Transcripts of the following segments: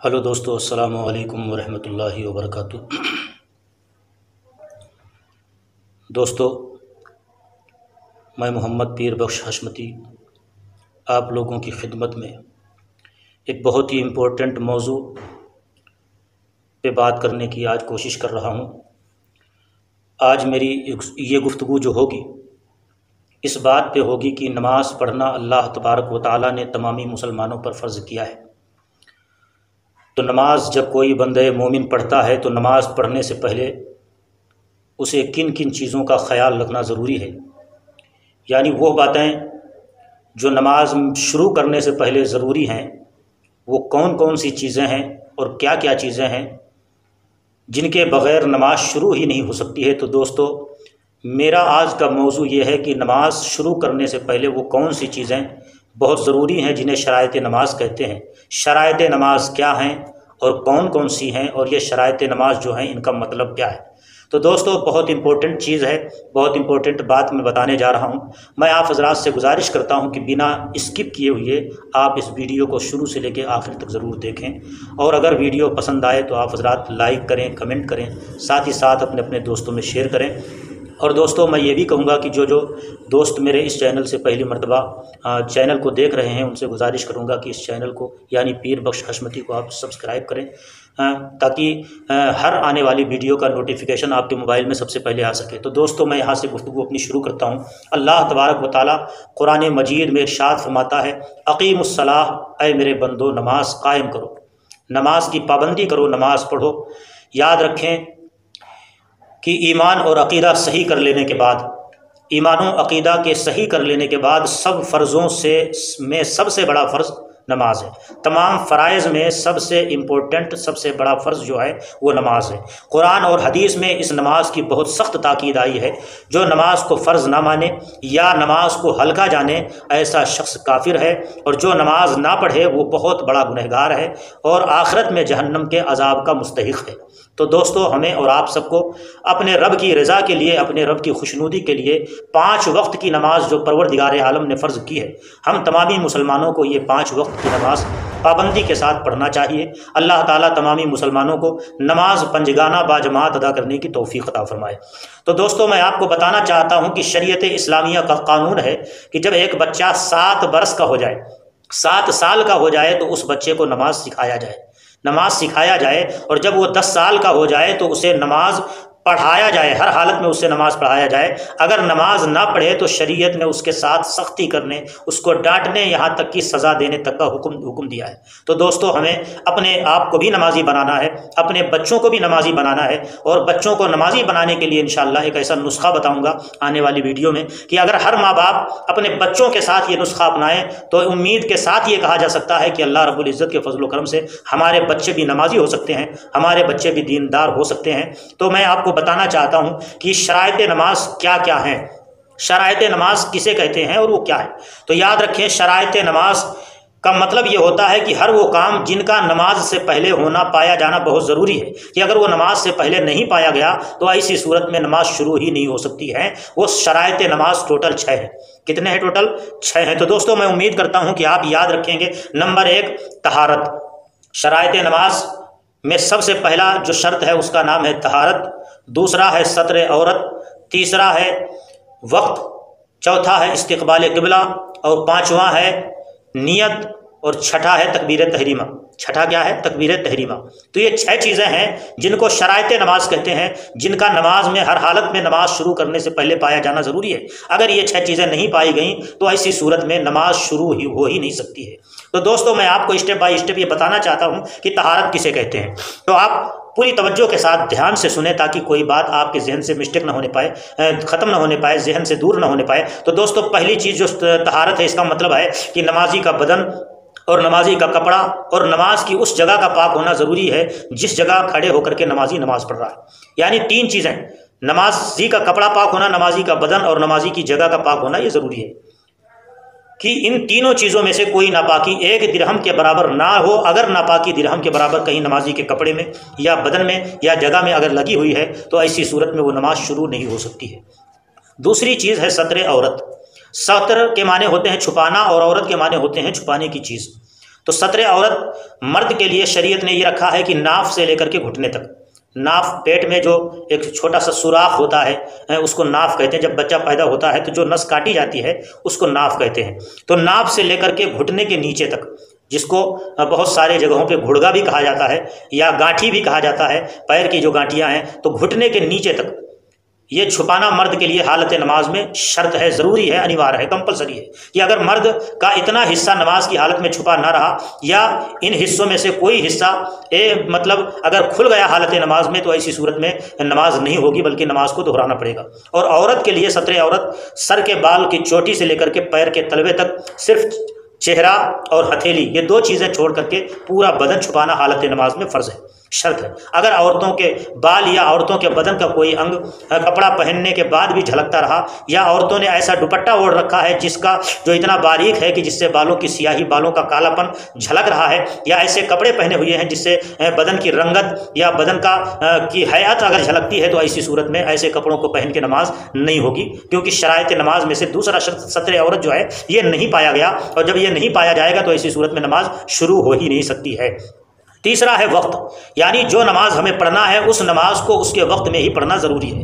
Hello دوستو، السلام علیکم ورحمۃ اللہ وبرکاتہ۔ دوستو، میں محمد پیر بخش حشمتی آپ لوگوں کی خدمت میں ایک بہت ہی امپورٹنٹ موضوع پہ بات کرنے کی آج کوشش کر رہا ہوں۔ آج میری یہ گفتگو جو ہوگی اس بات پہ ہوگی کہ نماز پڑھنا اللہ تبارک و تعالیٰ نے تمامی مسلمانوں پر فرض کیا ہے۔ تو نماز جب کوئی بندہ مومن پڑھتا ہے تو نماز پڑھنے سے پہلے اسے کن کن چیزوں کا خیال رکھنا ضروری ہے، یعنی وہ باتیں جو نماز شروع کرنے سے پہلے ضروری ہیں وہ کون کون سی چیزیں ہیں اور کیا کیا چیزیں ہیں جن کے بغیر نماز شروع ہی نہیں ہو سکتی ہے۔ تو دوستو، میرا آج کا موضوع یہ ہے کہ نماز شروع کرنے سے پہلے وہ کون سی چیزیں بہت ضروری ہیں جنہیں شرائط نماز کہتے ہیں۔ شرائط نماز کیا ہیں اور کون کون سی ہیں، اور یہ شرائط نماز جو ہیں ان کا مطلب کیا ہے۔ تو دوستو، بہت امپورٹنٹ چیز ہے، بہت امپورٹنٹ بات میں بتانے جا رہا ہوں۔ میں آپ حضرات سے گزارش کرتا ہوں کہ بنا اسکپ کیے ہوئے آپ اس ویڈیو کو شروع سے لے کے آخر تک ضرور دیکھیں، اور اگر ویڈیو پسند آئے تو آپ حضرات لائک کریں، کمنٹ کریں، ساتھ ہی ساتھ اپنے دوستوں میں شیئر کریں۔ اور دوستو، میں یہ بھی کہوں گا کہ جو دوست میرے اس چینل سے پہلی مرتبہ چینل کو دیکھ رہے ہیں ان سے گزارش کروں گا کہ اس چینل کو یعنی پیر بخش حشمتی کو آپ سبسکرائب کریں، تاکہ ہر آنے والی ویڈیو کا نوٹیفیکیشن آپ کے موبائل میں سب سے پہلے آ سکے۔ تو دوستو، میں یہاں سے گفتگو اپنی شروع کرتا ہوں۔ اللہ تبارک و تعالیٰ قرآن مجید میں ارشاد فرماتا ہے، اقیم الصلاۃ، اے میرے بندو نماز قائم کرو، نماز کی پابندی کرو، نماز پڑھو۔ یاد رکھیں کہ ایمان اور عقیدہ صحیح کر لینے کے بعد، ایمان و عقیدہ کے صحیح کر لینے کے بعد سب فرضوں میں سب سے بڑا فرض نماز ہے۔ تمام فرائض میں سب سے امپورٹنٹ، سب سے بڑا فرض جو ہے وہ نماز ہے۔ قرآن اور حدیث میں اس نماز کی بہت سخت تاکید آئی ہے۔ جو نماز کو فرض نہ مانے یا نماز کو ہلکا جانے، ایسا شخص کافر ہے، اور جو نماز نہ پڑھے وہ بہت بڑا گنہگار ہے اور آخرت میں جہنم کے عذاب کا مستحق ہے۔ تو دوستو، ہمیں اور آپ سب کو اپنے رب کی رضا کے لیے، اپنے رب کی خوشنودی کے لیے 5 وقت کی نماز جو پروردگار عالم نے فرض کی ہے، ہم تمامی مسلمانوں کو یہ 5 وقت کی نماز پابندی کے ساتھ پڑھنا چاہیے۔ اللہ تعالیٰ تمامی مسلمانوں کو نماز پنجگانہ باجماعت ادا کرنے کی توفیق عطا فرمائے۔ تو دوستو، میں آپ کو بتانا چاہتا ہوں کہ شریعت اسلامیہ کا قانون ہے کہ جب ایک بچہ 7 برس کا ہو جائے، 7 سال کا ہو جائے تو اس بچے کو نماز سکھایا جائے، اور جب وہ 10 سال کا ہو جائے تو اسے نماز پڑھایا جائے، ہر حالت میں اسے نماز پڑھایا جائے۔ اگر نماز نہ پڑھے تو شریعت نے اس کے ساتھ سختی کرنے، اس کو ڈانٹنے، یہاں تک کہ سزا دینے تک کا حکم دیا ہے۔ تو دوستو، ہمیں اپنے آپ کو بھی نمازی بنانا ہے، اپنے بچوں کو بھی نمازی بنانا ہے، اور بچوں کو نمازی بنانے کے لیے انشاءاللہ ایک ایسا نسخہ بتاؤں گا آنے والی ویڈیو میں کہ اگر ہر ماں باپ اپنے بچوں کے ساتھ یہ نسخہ اپنائیں تو امید کے ساتھ یہ کہا جا سکتا ہے کہ اللہ رب العزت کے فضل و کرم سے ہمارے بچے بھی نمازی ہو سکتے ہیں، ہمارے بچے بھی دیندار ہو سکتے ہیں۔ تو میں آپ کو بتانا چاہتا ہوں کہ شرائط نماز کیا کیا ہیں، شرائط نماز کسے کہتے ہیں اور وہ کیا ہے۔ تو یاد رکھیں، شرائط نماز کا مطلب یہ ہوتا ہے کہ ہر وہ کام جن کا نماز سے پہلے ہونا، پایا جانا بہت ضروری ہے، کہ اگر وہ نماز سے پہلے نہیں پایا گیا تو ایسی صورت میں نماز شروع ہی نہیں ہو سکتی ہے۔ وہ شرائط نماز ٹوٹل 6 ہیں۔ کتنے ہیں ٹوٹل؟ 6 ہیں۔ تو دوستو، میں امید کرتا ہوں کہ آپ یاد رکھیں گے۔ نمبر 1، طہارت۔ شرائط نماز میں سب سے پہلا جو شرط ہے اس کا نام ہے طہارت، دوسرا ہے ستر عورت، تیسرا ہے وقت، چوتھا ہے استقبال قبلہ، اور 5واں ہے نیت، اور چھٹا ہے تکبیر تحریمہ۔ چھٹا کیا ہے؟ تکبیر تحریمہ۔ تو یہ 6 چیزیں ہیں جن کو شرائط نماز کہتے ہیں، جن کا نماز میں ہر حالت میں نماز شروع کرنے سے پہلے پایا جانا ضروری ہے۔ اگر یہ 6 چیزیں نہیں پائی گئیں تو ایسی صورت میں نماز شروع ہو ہی نہیں سکتی ہے۔ تو دوستو، میں آپ کو اسٹیپ بائی اسٹیپ یہ بتانا چاہتا ہوں کہ طہارت کسے کہتے ہیں۔ تو آپ پوری توجہ کے ساتھ دھیان سے سنیں تاکہ کوئی بات آپ کے ذہن سے مسٹیک نہ ہونے پائے، ختم نہ ہونے پائے، ذہن سے دور نہ ہونے پائے۔ تو دوستو، پہلی چیز جو طہارت ہے، اس کا مطلب ہے کہ نمازی کا بدن اور نمازی کا کپڑا اور نماز کی اس جگہ کا پاک ہونا ضروری ہے جس جگہ کھڑے ہو کر کے نمازی نماز پڑھ رہا ہے۔ یعنی 3 چیزیں، نمازی کا کپڑا پاک ہونا، نمازی کا بدن اور نمازی کی جگہ کا پاک ہونا، یہ ضروری ہے کہ ان تینوں چیزوں میں سے کوئی ناپاکی 1 درہم کے برابر نہ ہو۔ اگر ناپاکی درہم کے برابر کہیں نمازی کے کپڑے میں یا بدن میں یا جگہ میں اگر لگی ہوئی ہے تو ایسی صورت میں وہ نماز شروع نہیں ہو سکتی ہے۔ دوسری چیز ہے ستر عورت۔ ستر کے معنی ہوتے ہیں چھپانا، اور عورت کے معنی ہوتے ہیں چھپانے کی چیز۔ تو سطر عورت مرد کے لیے شریعت نے یہ رکھا ہے کہ ناف سے لے کر کے گھٹنے تک، ناف پیٹ میں جو ایک چھوٹا سا سوراخ ہوتا ہے اس کو ناف کہتے ہیں۔ جب بچہ پیدا ہوتا ہے تو جو نس کاٹی جاتی ہے اس کو ناف کہتے ہیں۔ تو ناف سے لے کر کے گھٹنے کے نیچے تک، جس کو بہت سارے جگہوں پہ گھڑگا بھی کہا جاتا ہے یا گانٹھی بھی کہا جاتا ہے، پیر کی جو گانٹیاں ہیں، تو گھٹنے کے نیچے تک یہ چھپانا مرد کے لیے حالت نماز میں شرط ہے، ضروری ہے، انیوار ہے، کمپلسری ہے کہ اگر مرد کا اتنا حصہ نماز کی حالت میں چھپا نہ رہا یا ان حصوں میں سے کوئی حصہ مطلب اگر کھل گیا حالت نماز میں، تو ایسی صورت میں نماز نہیں ہوگی بلکہ نماز کو دہرانا پڑے گا۔ اور عورت کے لیے سطر عورت سر کے بال کی چوٹی سے لے کر کے پیر کے تلوے تک صرف چہرہ اور ہتھیلی، یہ دو چیزیں چھوڑ کر کے پورا بدن چھپانا حالت نماز میں فرض ہے، شرط ہے۔ اگر عورتوں کے بال یا عورتوں کے بدن کا کوئی انگ کپڑا پہننے کے بعد بھی جھلکتا رہا، یا عورتوں نے ایسا دوپٹہ اوڑھ رکھا ہے جس کا جو اتنا باریک ہے کہ جس سے بالوں کی سیاہی، بالوں کا کالا پن جھلک رہا ہے، یا ایسے کپڑے پہنے ہوئے ہیں جس سے بدن کی رنگت یا بدن کی حیات اگر جھلکتی ہے، تو ایسی صورت میں ایسے کپڑوں کو پہن کے نماز نہیں ہوگی، کیونکہ شرائط نماز میں سے دوسرا شرط سطر عورت جو ہے یہ نہیں پایا گیا، اور جب یہ نہیں پایا جائے گا تو ایسی صورت میں نماز شروع ہو ہی نہیں سکتی ہے۔ تیسرا ہے وقت، یعنی جو نماز ہمیں پڑھنا ہے اس نماز کو اس کے وقت میں ہی پڑھنا ضروری ہے۔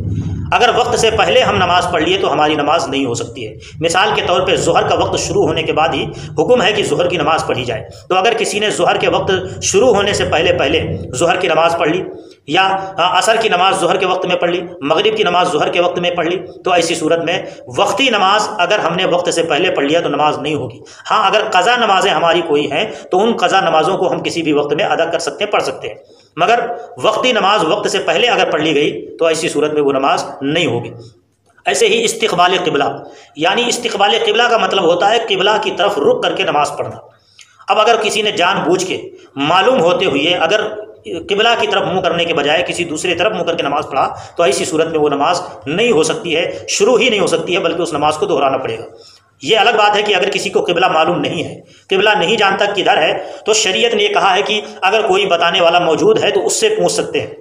اگر وقت سے پہلے ہم نماز پڑھ لیے تو ہماری نماز نہیں ہو سکتی ہے۔ مثال کے طور پہ ظہر کا وقت شروع ہونے کے بعد ہی حکم ہے کہ ظہر کی نماز پڑھی جائے، تو اگر کسی نے ظہر کے وقت شروع ہونے سے پہلے ظہر کی نماز پڑھ لی، یا عصر کی نماز ظہر کے وقت میں پڑھ لی، مغرب کی نماز ظہر کے وقت میں پڑھ لی، تو ایسی صورت میں وقتی نماز اگر ہم نے وقت سے پہلے پڑھ لیا تو نماز نہیں ہوگی۔ ہاں، اگر قضا نمازیں ہماری کوئی ہیں تو ان قضا نمازوں کو ہم کسی بھی وقت میں ادا کر سکتے ہیں، پڑھ سکتے ہیں، مگر وقتی نماز وقت سے پہلے اگر پڑھ لی گئی تو ایسی صورت میں وہ نماز نہیں ہوگی۔ ایسے ہی استقبال قبلہ، یعنی استقبال قبلہ کا مطلب ہوتا ہے قبلہ کی طرف رک کر کے نماز پڑھنا۔ اب اگر کسی نے جان بوجھ کے معلوم ہوتے ہوئے اگر قبلہ کی طرف منہ کرنے کے بجائے کسی دوسری طرف منہ کر کے نماز پڑھا تو ایسی صورت میں وہ نماز نہیں ہو سکتی ہے، شروع ہی نہیں ہو سکتی ہے، بلکہ اس نماز کو دہرانا پڑے گا۔ یہ الگ بات ہے کہ اگر کسی کو قبلہ معلوم نہیں ہے، قبلہ نہیں جانتا کدھر ہے، تو شریعت نے یہ کہا ہے کہ اگر کوئی بتانے والا موجود ہے تو اس سے پوچھ سکتے ہیں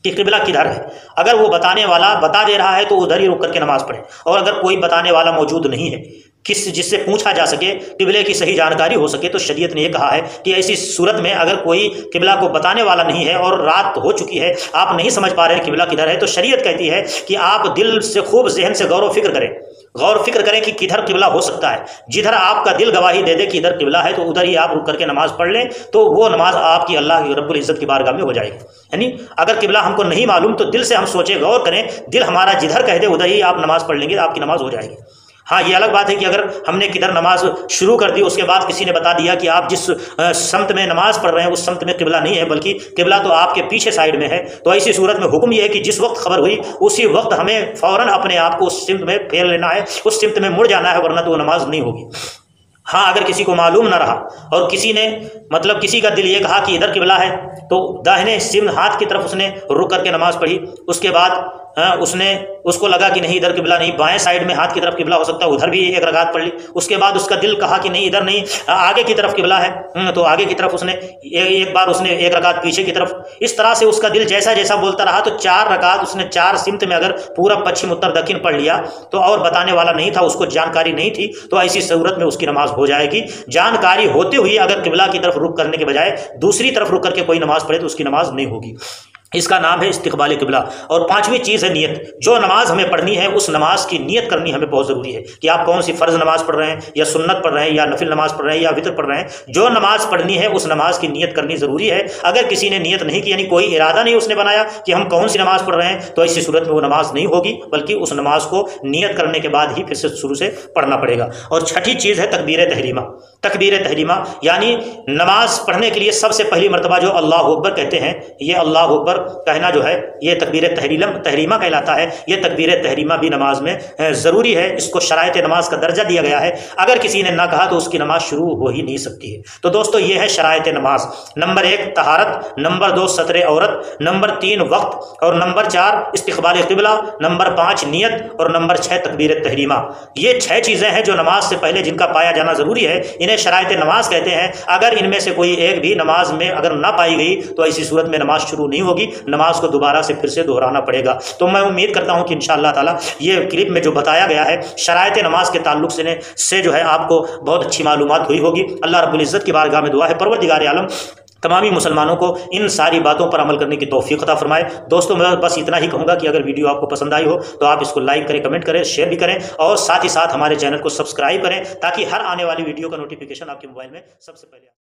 کہ قبلہ کدھر ہے۔ اگر وہ بتانے والا بتا دے رہا ہے تو ادھر ہی رک کر کے نماز پڑھے، اور اگر کوئی بتانے والا موجود نہیں ہے جس سے پوچھا جا سکے، قبلے کی صحیح جانکاری ہو سکے، تو شریعت نے یہ کہا ہے کہ ایسی صورت میں اگر کوئی قبلہ کو بتانے والا نہیں ہے اور رات ہو چکی ہے، آپ نہیں سمجھ پا رہے ہیں قبلہ کدھر ہے، تو شریعت کہتی ہے کہ آپ دل سے خوب ذہن سے غور و فکر کریں کہ کدھر قبلہ ہو سکتا ہے۔ جدھر آپ کا دل گواہی دے دے کہ ادھر قبلہ ہے تو ادھر ہی آپ رک کر کے نماز پڑھ لیں، تو وہ نماز آپ کی اللہ رب العزت کی بارگاہ میں ہو جائے گی۔ یعنی اگر قبلہ ہم کو نہیں معلوم تو دل سے ہم سوچیں، غور کریں، دل ہمارا جدھر کہہ دے ادھر ہی آپ نماز پڑھ لیں گے، آپ کی نماز ہو جائے گی۔ ہاں، یہ الگ بات ہے کہ اگر ہم نے کدھر نماز شروع کر دی، اس کے بعد کسی نے بتا دیا کہ آپ جس سمت میں نماز پڑھ رہے ہیں اس سمت میں قبلہ نہیں ہے بلکہ قبلہ تو آپ کے پیچھے سائڈ میں ہے، تو ایسی صورت میں حکم یہ ہے کہ جس وقت خبر ہوئی اسی وقت ہمیں فوراً اپنے آپ کو اس سمت میں پھیر لینا ہے، اس سمت میں مڑ جانا ہے، ورنہ تو وہ نماز نہیں ہوگی۔ ہاں، اگر کسی کو معلوم نہ رہا اور کسی نے کسی کا دل یہ کہا کہ ادھر قبلہ ہے، تو داہنے سمت ہاتھ کی طرف اس نے رک کر کے نماز پڑھی، اس کے بعد اس کو لگا کہ نہیں ادھر قبلہ نہیں، بائیں سائڈ میں ہاتھ کی طرف قبلہ ہو سکتا ہے، ادھر بھی ایک رکعت پڑھ لی، اس کے بعد اس کا دل کہا کہ نہیں ادھر نہیں، آگے کی طرف قبلہ ہے، تو آگے کی طرف اس نے ایک بار ایک رکعت پیچھے کی طرف، اس طرح سے اس کا دل جیسا جیسا بولتا رہا، تو 4 رکعت اس نے 4 سمت میں اگر پورا پچھم اتر دکن پڑھ لیا تو، اور بتانے والا نہیں تھا، اس کو جانکاری نہیں تھی، تو ایسی صورت میں اس کی نماز ہو جائے گی۔ جانکاری ہوتے ہوئی اگر قبلہ کی طرف رخ کرنے کے بجائے دوسری طرف رک کر کے کوئی نماز پڑھے تو اس کی نماز نہیں ہوگی۔ اس کا نام ہے استقبال قبلہ۔ اور 5ویں چیز ہے نیت۔ جو نماز ہمیں پڑھنی ہے اس نماز کی نیت کرنی ہمیں بہت ضروری ہے کہ آپ کون سی فرض نماز پڑھ رہے ہیں، یا سنت پڑھ رہے ہیں، یا نفل نماز پڑھ رہے ہیں، یا وطر پڑھ رہے ہیں، جو نماز پڑھنی ہے اس نماز کی نیت کرنی ضروری ہے۔ اگر کسی نے نیت نہیں کی، یعنی کوئی ارادہ نہیں اس نے بنایا کہ ہم کون سی نماز پڑھ رہے ہیں، تو ایسی صورت میں وہ نماز نہیں ہوگی، بلکہ اس نماز کو نیت کرنے کے بعد ہی پھر سے شروع سے پڑھنا پڑے گا۔ اور 6ٹھی چیز ہے تکبیر تحریمہ۔ تکبیر تحریمہ یعنی نماز پڑھنے کے لیے سب سے پہلی مرتبہ جو اللہ اکبر کہتے ہیں، یہ اللہ اکبر کہنا جو ہے یہ تکبیر تحریمہ کہلاتا ہے۔ یہ تکبیر تحریمہ بھی نماز میں ضروری ہے، اس کو شرائط نماز کا درجہ دیا گیا ہے۔ اگر کسی نے نہ کہا تو اس کی نماز شروع ہو ہی نہیں سکتی ہے۔ تو دوستو یہ ہے شرائط نماز۔ نمبر 1 طہارت، نمبر 2 ستر عورت، نمبر 3 وقت، اور نمبر 4 استقبال قبلہ، نمبر 5 نیت، اور نمبر 6 تکبیر تحریمہ۔ یہ 6 چیزیں ہیں جو نماز سے پہلے جن کا پایا جانا ضروری ہے، انہیں شرائط نماز کہتے ہیں۔ اگر ان میں سے کوئی ایک بھی نماز میں اگر نہ پائی گئی تو ایسی صورت میں نماز شروع نہیں ہوگی، نماز کو دوبارہ سے پھر سے دہرانا پڑے گا۔ تو میں امید کرتا ہوں کہ انشاءاللہ تعالیٰ یہ کلپ میں جو بتایا گیا ہے شرائط نماز کے تعلق سے جو ہے آپ کو بہت اچھی معلومات ہوئی ہوگی۔ اللہ رب العزت کی بارگاہ میں دعا ہے پروردگار عالم تمامی مسلمانوں کو ان ساری باتوں پر عمل کرنے کی توفیق عطا فرمائے۔ دوستوں میں بس اتنا ہی کہوں گا کہ اگر ویڈیو آپ کو پسند آئی ہو تو آپ اس کو لائک کریں، کمنٹ کریں، شیئر بھی کریں، اور ساتھ ہی ساتھ ہمارے چینل کو سبسکرائب کریں تاکہ ہر آنے والی ویڈیو کا نوٹیفیکیشن آپ کے موبائل میں سب سے پہلے